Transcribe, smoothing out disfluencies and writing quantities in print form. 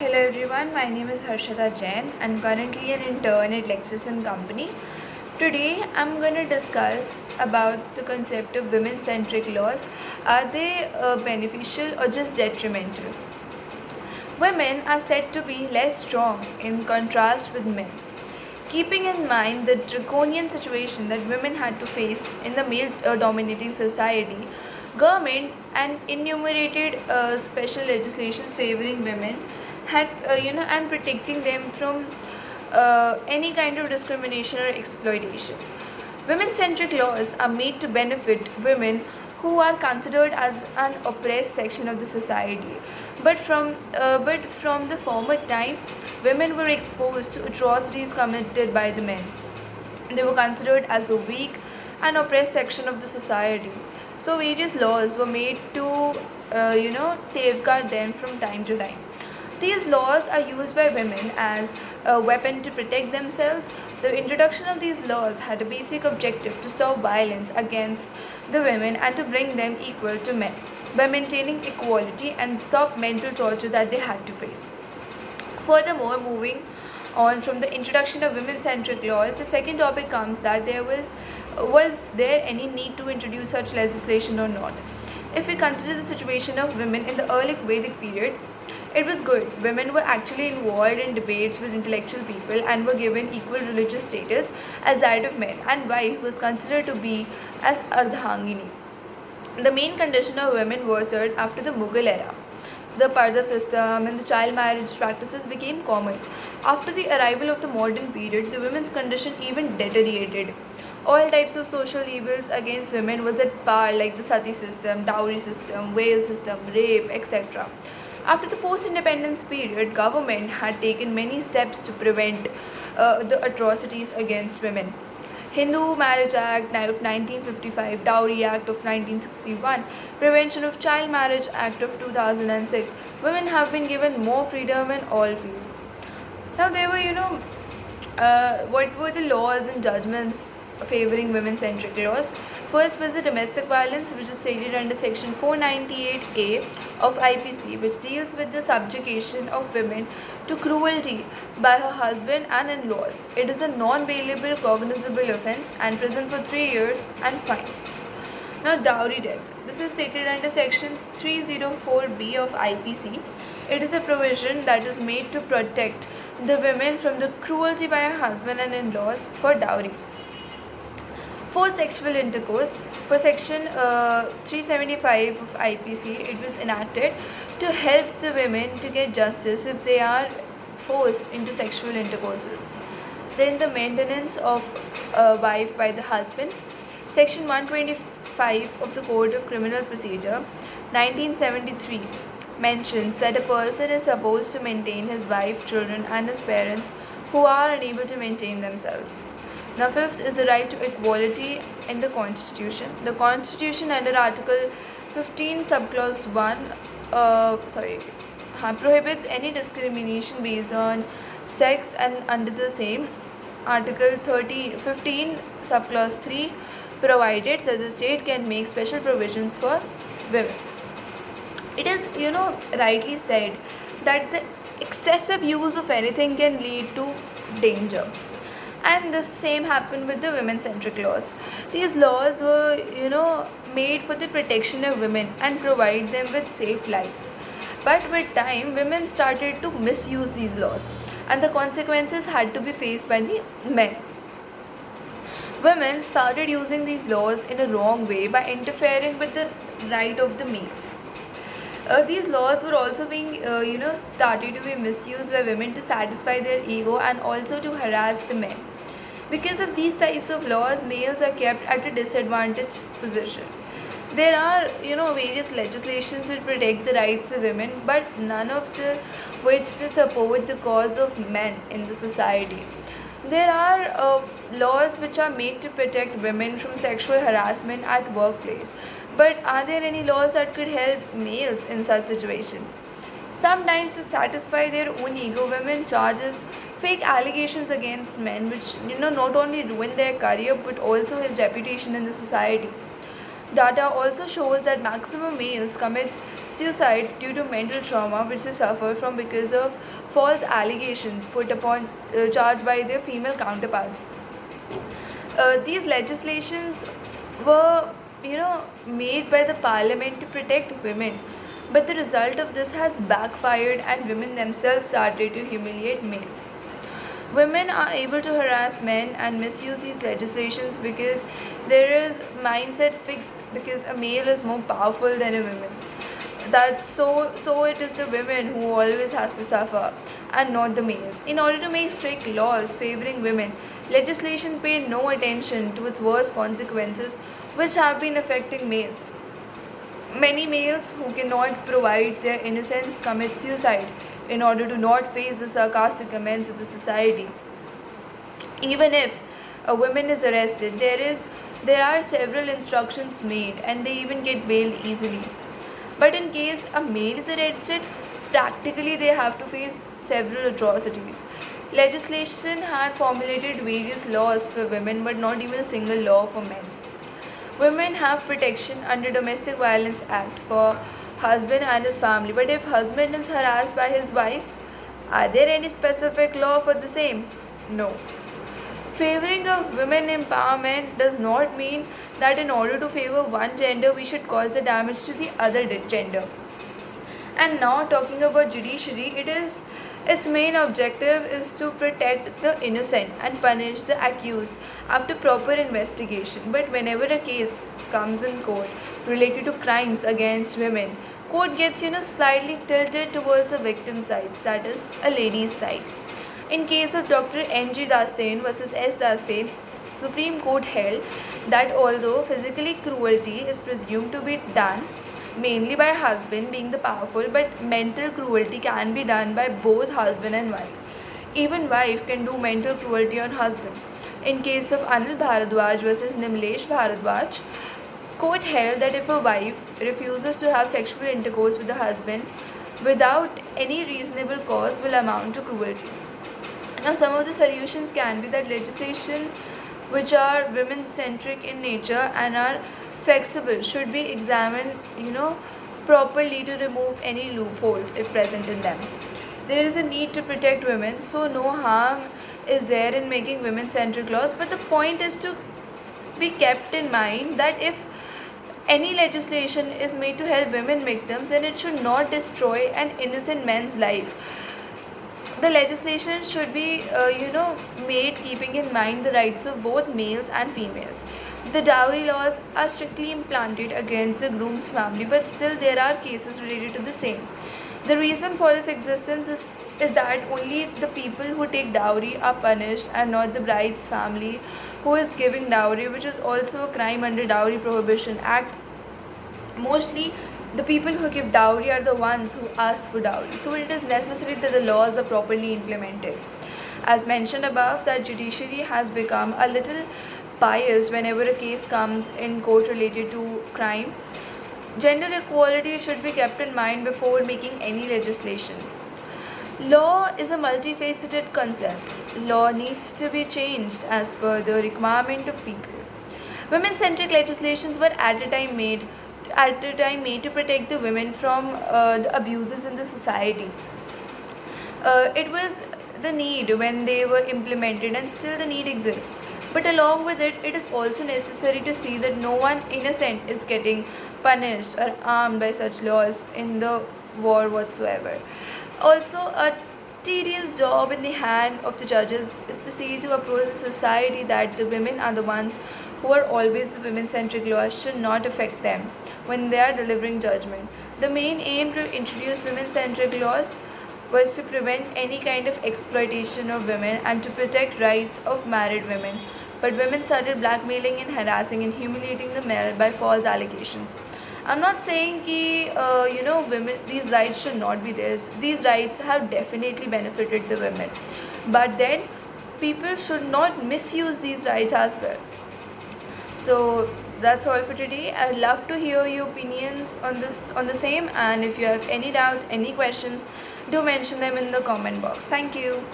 Hello everyone, my name is Harshada Jain. I'm currently an intern at Lexis & Company. Today I'm going to discuss about the concept of women-centric laws. Are they beneficial or just detrimental? Women are said to be less strong in contrast with men. Keeping in mind the draconian situation that women had to face in the male-dominating society, government and enumerated special legislations favoring women had and protecting them from any kind of discrimination or exploitation. Women-centric laws are made to benefit women who are considered as an oppressed section of the society. But from the former time, women were exposed to atrocities committed by the men. They were considered as a weak and oppressed section of the society. So various laws were made to safeguard them from time to time. These laws are used by women as a weapon to protect themselves. The introduction of these laws had a basic objective to stop violence against the women and to bring them equal to men by maintaining equality and stop mental torture that they had to face. Furthermore, moving on from the introduction of women-centric laws, the second topic comes that was there any need to introduce such legislation or not? If we consider the situation of women in the early Vedic period, it was good. Women were actually involved in debates with intellectual people and were given equal religious status as that of men, and wife was considered to be as Ardhangini. The main condition of women worsened after the Mughal era. The Parda system and the child marriage practices became common. After the arrival of the modern period, the women's condition even deteriorated. All types of social evils against women was at par, like the sati system, dowry system, veil system, rape, etc. After the post-independence period, government had taken many steps to prevent the atrocities against women. Hindu Marriage Act of 1955, Dowry Act of 1961, Prevention of Child Marriage Act of 2006. Women have been given more freedom in all fields. Now, there were, what were the laws and judgments favoring women-centric laws? First was the domestic violence, which is stated under section 498A of IPC, which deals with the subjugation of women to cruelty by her husband and in-laws. It is a non-bailable cognizable offence and prison for 3 years and fine. Now, dowry death. This is stated under section 304B of IPC. It is a provision that is made to protect the women from the cruelty by her husband and in-laws for dowry. For sexual intercourse, for section 375 of IPC, it was enacted to help the women to get justice if they are forced into sexual intercourses. Then the maintenance of a wife by the husband. Section 125 of the Code of Criminal Procedure, 1973, mentions that a person is supposed to maintain his wife, children, and his parents who are unable to maintain themselves. Now, fifth is the right to equality in the Constitution. The Constitution under Article 15, subclause 1, prohibits any discrimination based on sex, and under the same, Article 15, subclause 3, provided that the state can make special provisions for women. It is, rightly said that the excessive use of anything can lead to danger. And the same happened with the women-centric laws. These laws were, made for the protection of women and provide them with safe life. But with time, women started to misuse these laws, and the consequences had to be faced by the men. Women started using these laws in a wrong way by interfering with the right of the males. These laws were also being, started to be misused by women to satisfy their ego and also to harass the men. Because of these types of laws, males are kept at a disadvantaged position. There are, various legislations to protect the rights of women, but none of which they support the cause of men in the society. There are laws which are made to protect women from sexual harassment at workplace. But are there any laws that could help males in such situation? Sometimes to satisfy their own ego, women charges fake allegations against men, which not only ruin their career but also his reputation in the society. Data also shows that maximum males commits suicide due to mental trauma which they suffer from because of false allegations put upon charged by their female counterparts. These legislations were made by the parliament to protect women, but the result of this has backfired and women themselves started to humiliate males. Women are able to harass men and misuse these legislations because there is mindset fixed because a male is more powerful than a woman. So it is the women who always has to suffer and not the males. In order to make strict laws favoring women, legislation paid no attention to its worst consequences which have been affecting males. Many males who cannot provide their innocence commit suicide in order to not face the sarcastic comments of the society. Even if a woman is arrested, there are several instructions made and they even get bailed easily. But in case a male is arrested, practically they have to face several atrocities. Legislation had formulated various laws for women but not even a single law for men. Women have protection under Domestic Violence Act for husband and his family, but if husband is harassed by his wife, are there any specific law for the same? No. Favoring of women empowerment does not mean that in order to favor one gender we should cause the damage to the other gender. And now talking about judiciary, its main objective is to protect the innocent and punish the accused after proper investigation. But whenever a case comes in court related to crimes against women, court gets slightly tilted towards the victim side, that is a lady's side. In case of Dr. N.G. Dastain versus S. Dastain, Supreme Court held that although physically cruelty is presumed to be done mainly by husband being the powerful, but mental cruelty can be done by both husband and wife. Even wife can do mental cruelty on husband. In case of Anil Bharadwaj versus Nimlesh Bharadwaj, court held that if a wife refuses to have sexual intercourse with the husband without any reasonable cause will amount to cruelty. Now some of the solutions can be that legislation which are women centric in nature and are flexible should be examined properly to remove any loopholes if present in them. There is a need to protect women, so no harm is there in making women centric laws, but the point is to be kept in mind that if any legislation is made to help women victims, then it should not destroy an innocent man's life. The legislation should be made keeping in mind the rights of both males and females. The dowry laws are strictly implanted against the groom's family, but still there are cases related to the same. The reason for its existence is that only the people who take dowry are punished and not the bride's family who is giving dowry, which is also a crime under Dowry Prohibition Act. Mostly the people who give dowry are the ones who ask for dowry, so it is necessary that the laws are properly implemented. As mentioned above, that judiciary has become a little biased whenever a case comes in court related to crime. Gender equality should be kept in mind before making any legislation. Law is a multifaceted concept. Law needs to be changed as per the requirement of people. Women-centric legislations were at a time made to protect the women from the abuses in the society. It was the need when they were implemented, and still the need exists. But along with it, it is also necessary to see that no one innocent is getting punished or harmed by such laws in the war whatsoever. Also, a tedious job in the hand of the judges is to see to approach the society that the women are the ones who are always the women-centric laws should not affect them when they are delivering judgment. The main aim to introduce women-centric laws was to prevent any kind of exploitation of women and to protect rights of married women. But women started blackmailing and harassing and humiliating the male by false allegations. I'm not saying that women, these rights should not be there. These rights have definitely benefited the women, but then people should not misuse these rights as well. So that's all for today. I'd love to hear your opinions on the same, and if you have any doubts, any questions, do mention them in the comment box. Thank you.